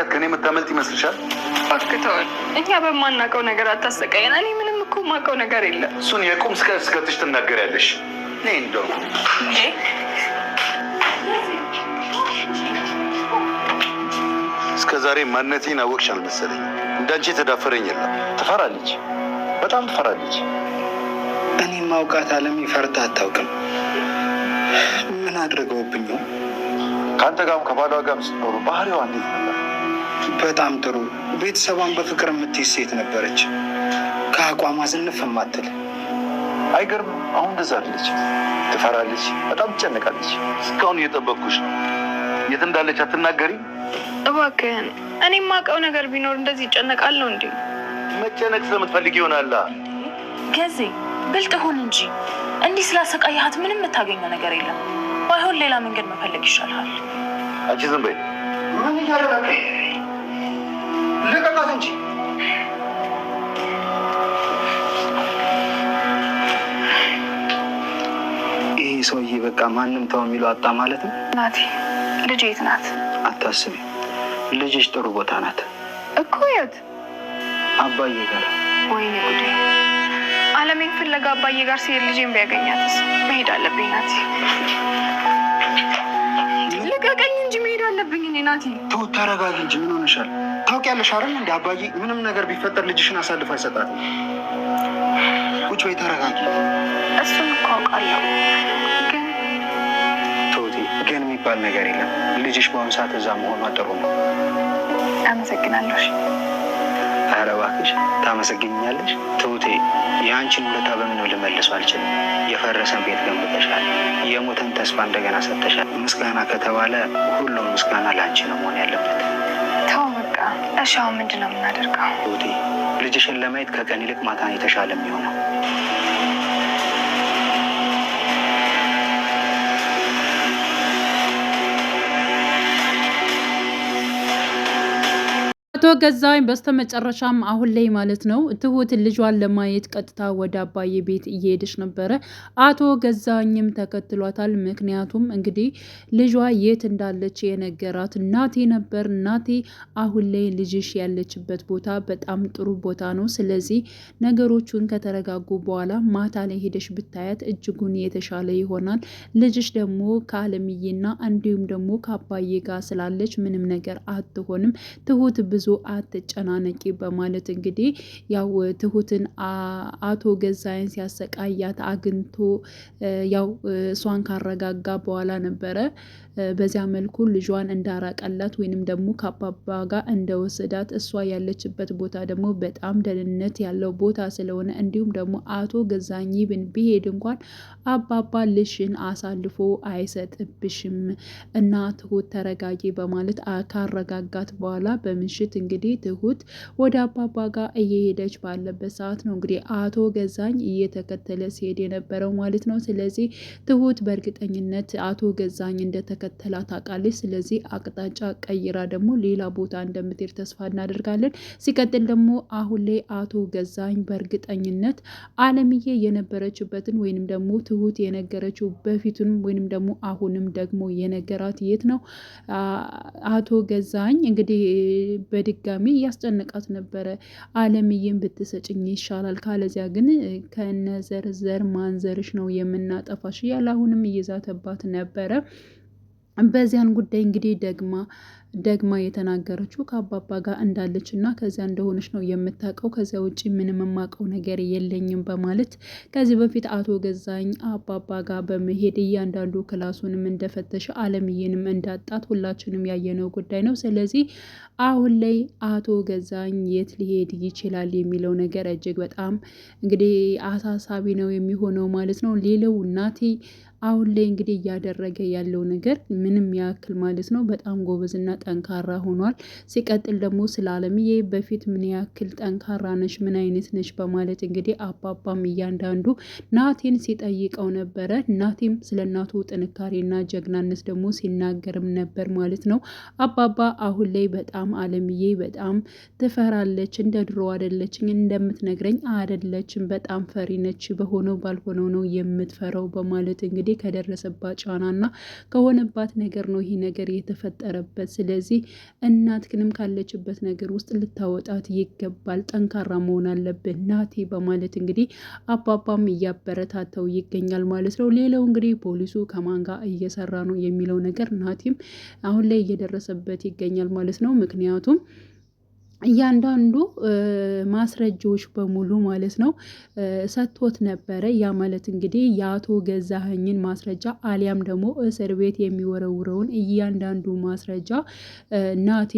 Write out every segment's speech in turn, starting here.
ምክንያት ከኔ የምታመልጥ ይመስልሻል? አክተዋል። እኛ በማናውቀው ነገር አታሰቃየን። እኔ ምንም እኮ የማውቀው ነገር የለም። እሱን የቁም እስከትሽ ትናገሪያለሽ። እኔ እንደው እስከ ዛሬ ማንነቴን አወቅሽ አልመሰለኝ። እንዳንቺ የተዳፈረኝ የለም። ትፈራለች፣ በጣም ትፈራለች። እኔ ማውቃት አለም ይፈርታ አታውቅም። ምን አድርገውብኝ? ከአንተ ጋርም ከባሏ ጋርም ስትኖሩ ባህሪዋ እንዴት ነበር? በጣም ጥሩ። ቤተሰቧን በፍቅር የምትይዝ ሴት ነበረች። ከአቋሟ ዝንፍ የማትል። አይገርም? አሁን እንደዛ አለች። ትፈራለች፣ በጣም ትጨነቃለች። እስካሁን እየጠበቅኩሽ ነው። የት እንዳለች አትናገሪ? እባክህን። እኔ የማውቀው ነገር ቢኖር እንደዚህ ይጨነቃለሁ እንዴ? መጨነቅ ስለምትፈልግ ይሆናላ። ገዜ ብልጥ ሁን እንጂ እንዲህ ስላሰቃያሃት ምንም የምታገኘው ነገር የለም። ባይሆን ሌላ መንገድ መፈለግ ይሻላል። አንቺ ዝም በይ። ምን እያደረገ? ልቀቃት እንጂ። ይህ ሰውዬ በቃ ማንም ተው የሚለው አጣ ማለት ነው። ናቲ ልጅ የት ናት? አታስቢ፣ ልጅሽ ጥሩ ቦታ ናት እኮ። የት? አባዬ ጋር። ወይኔ ጉዴ! አለሜን ፍለጋ አባዬ ጋር ሲሄድ ልጄን ቢያገኛትስ? መሄድ አለብኝ ናቲ። ልቀቀኝ እንጂ መሄድ አለብኝ እኔ ናቲ። ተው ተረጋጊ እንጂ። ምን ሆነሻል? ታውቂያለሽ አይደል እንደ አባዬ ምንም ነገር ቢፈጠር ልጅሽን አሳልፎ አይሰጣትም። ቁጭ በይ ተረጋጊ። እሱን እኮ አውቃለሁ፣ ግን ተውቴ፣ ግን የሚባል ነገር የለም። ልጅሽ በአሁኑ ሰዓት እዛ መሆኗ ጥሩ ነው። አመሰግናለሁ። ኧረ እባክሽ ታመሰግኛለሽ። ትሁቴ፣ የአንቺን ውለታ በምን ልመልሰው አልችልም። የፈረሰን ቤት ገንብተሻል፣ የሞተን ተስፋ እንደገና ሰጥተሻል። ምስጋና ከተባለ ሁሉም ምስጋና ለአንቺ ነው መሆን ያለበት። ተው በቃ። እሺ አሁን ምንድን ነው የምናደርገው? ትሁቴ፣ ልጅሽን ለማየት ከቀን ይልቅ ማታ የተሻለ የሚሆነው። አቶ ገዛኸኝ በስተመጨረሻም አሁን ላይ ማለት ነው ትሁት ልጇን ለማየት ቀጥታ ወደ አባዬ ቤት እየሄደች ነበረ። አቶ ገዛኸኝም ተከትሏታል። ምክንያቱም እንግዲህ ልጇ የት እንዳለች የነገራት ናቴ ነበር። ናቴ አሁን ላይ ልጅሽ ያለችበት ቦታ በጣም ጥሩ ቦታ ነው፣ ስለዚህ ነገሮቹን ከተረጋጉ በኋላ ማታ ላይ ሄደሽ ብታያት እጅጉን የተሻለ ይሆናል። ልጅሽ ደግሞ ከአለምዬና እንዲሁም ደግሞ ከአባዬ ጋር ስላለች ምንም ነገር አትሆንም። ትሁት ብዙ አትጨናነቂ በማለት እንግዲህ ያው ትሁትን አቶ ገዛኸኝ ሲያሰቃያት አግኝቶ ያው እሷን ካረጋጋ በኋላ ነበረ በዚያ መልኩ ልጇን እንዳራቀላት ወይንም ደግሞ ከአባባ ጋር እንደወሰዳት፣ እሷ ያለችበት ቦታ ደግሞ በጣም ደህንነት ያለው ቦታ ስለሆነ እንዲሁም ደግሞ አቶ ገዛኸኝ ቢሄድ እንኳን አባባ ልሽን አሳልፎ አይሰጥብሽም እና ትሁት ተረጋጊ በማለት ካረጋጋት በኋላ በምሽት እንግዲህ ትሁት ወደ አባባ ጋር እየሄደች ባለበት ሰዓት ነው እንግዲህ አቶ ገዛኸኝ እየተከተለ ሲሄድ የነበረው ማለት ነው። ስለዚህ ትሁት በእርግጠኝነት አቶ ገዛኸኝ እንደተከተላ ታውቃለች። ስለዚህ አቅጣጫ ቀይራ ደግሞ ሌላ ቦታ እንደምትሄድ ተስፋ እናደርጋለን። ሲቀጥል ደግሞ አሁን ላይ አቶ ገዛኸኝ በእርግጠኝነት አለምዬ የነበረችበትን ወይንም ደግሞ ትሁት የነገረችው በፊቱንም ወይንም ደግሞ አሁንም ደግሞ የነገራት የት ነው አቶ ገዛኸኝ እንግዲህ በድጋሚ እያስጨነቃት ነበረ። አለምዬን ብትሰጭኝ ይሻላል፣ ካለዚያ ግን ከነዘርዘር ማንዘርሽ ነው የምናጠፋሽ እያለ አሁንም እየዛተባት ነበረ። በዚያን ጉዳይ እንግዲህ ደግማ የተናገረችው ከአባባ ጋር እንዳለች እና ከዚያ እንደሆነች ነው የምታውቀው። ከዚያ ውጭ ምንም የማውቀው ነገር የለኝም በማለት ከዚህ በፊት አቶ ገዛኸኝ አባባ ጋር በመሄድ እያንዳንዱ ክላሱንም እንደፈተሸ አለምዬንም እንዳጣት ሁላችንም ያየነው ጉዳይ ነው። ስለዚህ አሁን ላይ አቶ ገዛኸኝ የት ሊሄድ ይችላል የሚለው ነገር እጅግ በጣም እንግዲህ አሳሳቢ ነው የሚሆነው ማለት ነው። ሌላው ናቲ አሁን ላይ እንግዲህ እያደረገ ያለው ነገር ምንም ያክል ማለት ነው በጣም ጎበዝና ጠንካራ ሆኗል። ሲቀጥል ደግሞ ስለ አለምዬ በፊት ምን ያክል ጠንካራ ነች፣ ምን አይነት ነች በማለት እንግዲህ አባባም እያንዳንዱ ናቴን ሲጠይቀው ነበረ። ናቴም ስለ እናቱ ጥንካሬና ጀግናነት ደግሞ ሲናገርም ነበር ማለት ነው። አባባ አሁን ላይ በጣም አለምዬ በጣም ትፈራለች፣ እንደ ድሮ አይደለችም፣ እንደምትነግረኝ አይደለችም፣ በጣም ፈሪ ነች፣ በሆነው ባልሆነው ነው የምትፈራው በማለት እንግዲህ እንግዲህ ከደረሰባት ጫናና ከሆነባት ነገር ነው ይሄ ነገር የተፈጠረበት። ስለዚህ እናትክንም ካለችበት ነገር ውስጥ ልታወጣት ይገባል፣ ጠንካራ መሆን አለብን ናቲ በማለት እንግዲህ አባባም እያበረታተው ይገኛል ማለት ነው። ሌላው እንግዲህ ፖሊሱ ከማን ጋር እየሰራ ነው የሚለው ነገር ናቲም አሁን ላይ እየደረሰበት ይገኛል ማለት ነው። ምክንያቱም እያንዳንዱ ማስረጃዎች በሙሉ ማለት ነው ሰጥቶት ነበረ። ያ ማለት እንግዲህ የአቶ ገዛኸኝን ማስረጃ አሊያም ደግሞ እስር ቤት የሚወረውረውን እያንዳንዱ ማስረጃ ናቲ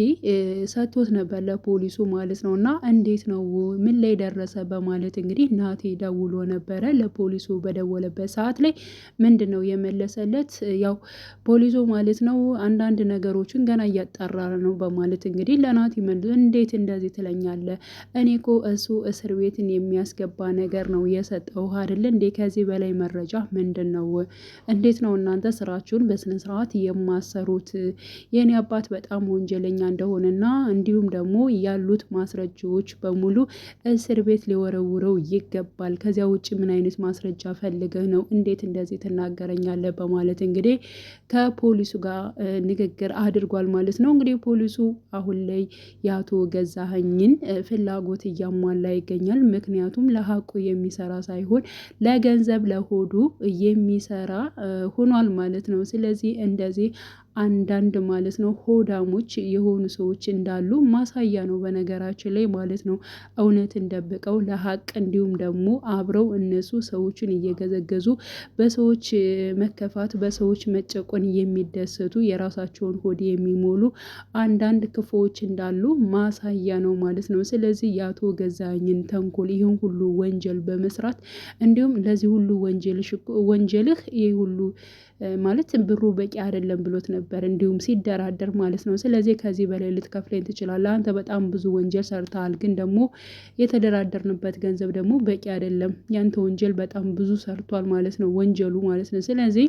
ሰጥቶት ነበር ለፖሊሱ ማለት ነው። እና እንዴት ነው ምን ላይ ደረሰ በማለት እንግዲህ ናቲ ደውሎ ነበረ። ለፖሊሱ በደወለበት ሰዓት ላይ ምንድን ነው የመለሰለት? ያው ፖሊሱ ማለት ነው አንዳንድ ነገሮችን ገና እያጣራ ነው በማለት እንግዲህ ለናቲ እንዴት እንደዚህ ትለኛለህ? እኔ እኮ እሱ እስር ቤትን የሚያስገባ ነገር ነው የሰጠው አይደል እንዴ? ከዚህ በላይ መረጃ ምንድን ነው? እንዴት ነው እናንተ ስራችሁን በስነ ስርዓት የማሰሩት? የኔ አባት በጣም ወንጀለኛ እንደሆነና እንዲሁም ደግሞ ያሉት ማስረጃዎች በሙሉ እስር ቤት ሊወረውረው ይገባል። ከዚያ ውጭ ምን አይነት ማስረጃ ፈልገህ ነው እንዴት እንደዚህ ትናገረኛለህ? በማለት እንግዲህ ከፖሊሱ ጋር ንግግር አድርጓል ማለት ነው። እንግዲህ ፖሊሱ አሁን ላይ የአቶ ገዛኸኝን ፍላጎት እያሟላ ይገኛል። ምክንያቱም ለሀቁ የሚሰራ ሳይሆን ለገንዘብ ለሆዱ የሚሰራ ሆኗል ማለት ነው። ስለዚህ እንደዚህ አንዳንድ ማለት ነው ሆዳሞች የሆኑ ሰዎች እንዳሉ ማሳያ ነው በነገራችን ላይ ማለት ነው። እውነትን ደብቀው ለሀቅ እንዲሁም ደግሞ አብረው እነሱ ሰዎችን እየገዘገዙ በሰዎች መከፋት በሰዎች መጨቆን የሚደሰቱ የራሳቸውን ሆድ የሚሞሉ አንዳንድ ክፉዎች እንዳሉ ማሳያ ነው ማለት ነው። ስለዚህ የአቶ ገዛኸኝን ተንኮል ይህን ሁሉ ወንጀል በመስራት እንዲሁም ለዚህ ሁሉ ወንጀልህ ይህ ሁሉ ማለት ብሩ በቂ አይደለም ብሎት ነበር፣ እንዲሁም ሲደራደር ማለት ነው። ስለዚህ ከዚህ በላይ ልትከፍለኝ ትችላለህ፣ አንተ በጣም ብዙ ወንጀል ሰርተሃል፣ ግን ደግሞ የተደራደርንበት ገንዘብ ደግሞ በቂ አይደለም፣ ያንተ ወንጀል በጣም ብዙ ሰርቷል ማለት ነው ወንጀሉ ማለት ነው። ስለዚህ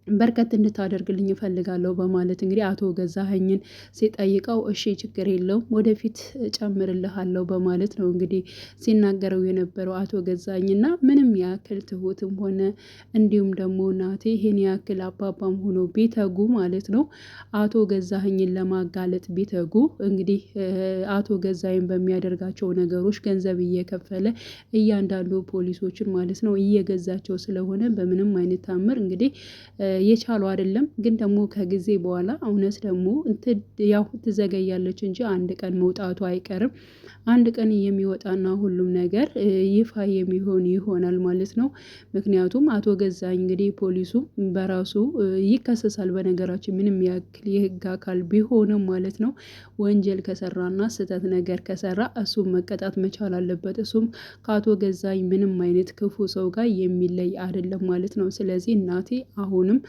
በርከት እንድታደርግልኝ እፈልጋለሁ በማለት እንግዲህ አቶ ገዛኸኝን ሲጠይቀው እሺ ችግር የለውም ወደፊት ጨምርልሃለሁ በማለት ነው እንግዲህ ሲናገረው የነበረው አቶ ገዛኸኝና ምንም ያክል ትሁትም ሆነ እንዲሁም ደግሞ ናቲ ይሄን ያክል አባባም ሆኖ ቢተጉ ማለት ነው አቶ ገዛኸኝን ለማጋለጥ ቢተጉ እንግዲህ አቶ ገዛኸኝ በሚያደርጋቸው ነገሮች ገንዘብ እየከፈለ እያንዳንዱ ፖሊሶችን ማለት ነው እየገዛቸው ስለሆነ በምንም አይነት ታምር እንግዲህ የቻሉ አይደለም። ግን ደግሞ ከጊዜ በኋላ እውነት ደግሞ ያው ትዘገያለች እንጂ አንድ ቀን መውጣቱ አይቀርም። አንድ ቀን የሚወጣና ሁሉም ነገር ይፋ የሚሆን ይሆናል ማለት ነው። ምክንያቱም አቶ ገዛኸኝ እንግዲህ ፖሊሱ በራሱ ይከሰሳል። በነገራችን ምንም ያክል የህግ አካል ቢሆንም ማለት ነው ወንጀል ከሰራና ስህተት ነገር ከሰራ እሱም መቀጣት መቻል አለበት። እሱም ከአቶ ገዛኸኝ ምንም አይነት ክፉ ሰው ጋር የሚለይ አይደለም ማለት ነው። ስለዚህ እናቴ አሁንም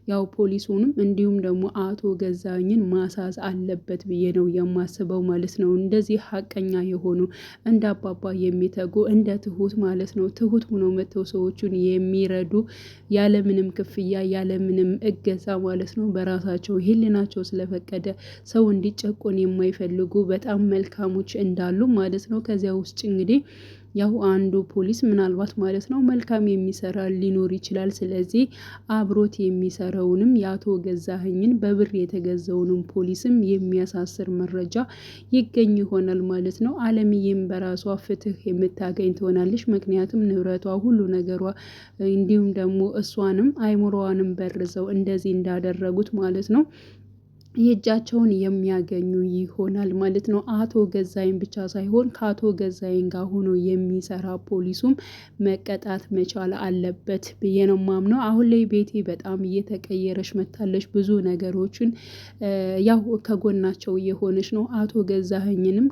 ያው ፖሊሱንም እንዲሁም ደግሞ አቶ ገዛኸኝን ማሳዝ አለበት ብዬ ነው የማስበው ማለት ነው። እንደዚህ ሀቀኛ የሆኑ እንደ አባባ የሚተጉ እንደ ትሁት ማለት ነው ትሁት ሆኖ መጥተው ሰዎቹን የሚረዱ ያለምንም ክፍያ ያለምንም እገዛ ማለት ነው በራሳቸው ህሊናቸው ስለፈቀደ ሰው እንዲጨቆን የማይፈልጉ በጣም መልካሞች እንዳሉ ማለት ነው። ከዚያ ውስጥ እንግዲህ ያው አንዱ ፖሊስ ምናልባት ማለት ነው መልካም የሚሰራ ሊኖር ይችላል። ስለዚህ አብሮት የሚሰራውንም የአቶ ገዛኸኝን በብር የተገዛውንም ፖሊስም የሚያሳስር መረጃ ይገኝ ይሆናል ማለት ነው። አለምዬም በራሷ ፍትህ የምታገኝ ትሆናለች። ምክንያቱም ንብረቷ ሁሉ ነገሯ እንዲሁም ደግሞ እሷንም አይምሮዋንም በርዘው እንደዚህ እንዳደረጉት ማለት ነው የእጃቸውን የሚያገኙ ይሆናል ማለት ነው። አቶ ገዛኸኝ ብቻ ሳይሆን ከአቶ ገዛኸኝ ጋር ሆኖ የሚሰራ ፖሊሱም መቀጣት መቻል አለበት ብዬ ነው ማምነው። አሁን ላይ ቤቲ በጣም እየተቀየረች መታለች። ብዙ ነገሮችን ያው ከጎናቸው እየሆነች ነው። አቶ ገዛኸኝንም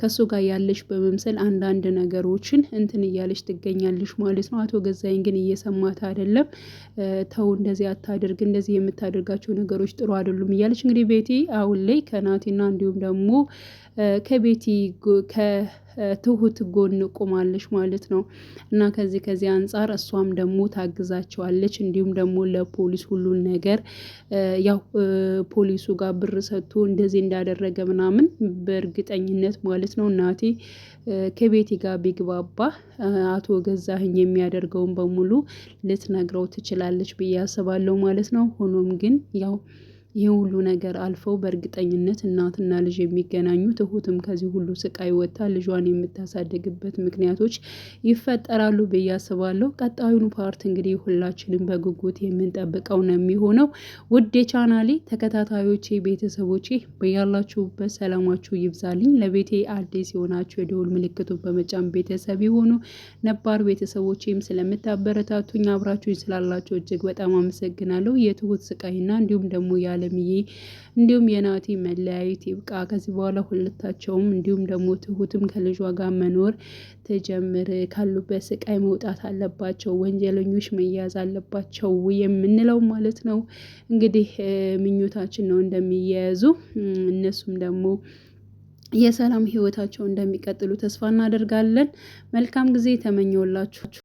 ከሱ ጋር ያለች በመምሰል አንዳንድ ነገሮችን እንትን እያለች ትገኛለች ማለት ነው። አቶ ገዛኸኝ ግን እየሰማት አይደለም። ተው እንደዚህ አታድርግ፣ እንደዚህ የምታደርጋቸው ነገሮች ጥሩ አይደሉም እያለች እንግዲህ ቤቲ አሁን ላይ ከናቲና እንዲሁም ደግሞ ከቤቲ ከትሁት ጎን ቆማለች ማለት ነው። እና ከዚህ አንጻር እሷም ደግሞ ታግዛቸዋለች። እንዲሁም ደግሞ ለፖሊስ ሁሉን ነገር ያው ፖሊሱ ጋር ብር ሰጥቶ እንደዚህ እንዳደረገ ምናምን በእርግጠኝነት ማለት ነው ናቲ ከቤቲ ጋር ቢግባባ አቶ ገዛኸኝ የሚያደርገውን በሙሉ ልትነግረው ትችላለች ብዬ አስባለሁ ማለት ነው። ሆኖም ግን ያው ይህ ሁሉ ነገር አልፈው በእርግጠኝነት እናትና ልጅ የሚገናኙ ትሁትም ከዚህ ሁሉ ስቃይ ወጥታ ልጇን የምታሳድግበት ምክንያቶች ይፈጠራሉ ብዬ አስባለሁ። ቀጣዩን ፓርት እንግዲህ ሁላችንም በጉጉት የምንጠብቀው ነው የሚሆነው። ውድ የቻናሌ ተከታታዮቼ ቤተሰቦቼ በያላችሁበት ሰላማችሁ ይብዛልኝ። ለቤቴ አዲስ የሆናችሁ የደውል ምልክቱን በመጫን ቤተሰብ የሆኑ ነባር ቤተሰቦቼም ስለምታበረታቱኝ አብራችሁኝ ስላላችሁ እጅግ በጣም አመሰግናለሁ። የትሁት ስቃይና እንዲሁም ደግሞ ያለምዬ እንዲሁም የናቲ መለያየት ይብቃ። ከዚህ በኋላ ሁለታቸውም እንዲሁም ደግሞ ትሁትም ከልጇ ጋር መኖር ተጀምር፣ ካሉበት ስቃይ መውጣት አለባቸው፣ ወንጀለኞች መያዝ አለባቸው የምንለው ማለት ነው። እንግዲህ ምኞታችን ነው እንደሚያያዙ እነሱም ደግሞ የሰላም ህይወታቸው እንደሚቀጥሉ ተስፋ እናደርጋለን። መልካም ጊዜ ተመኘውላችሁ።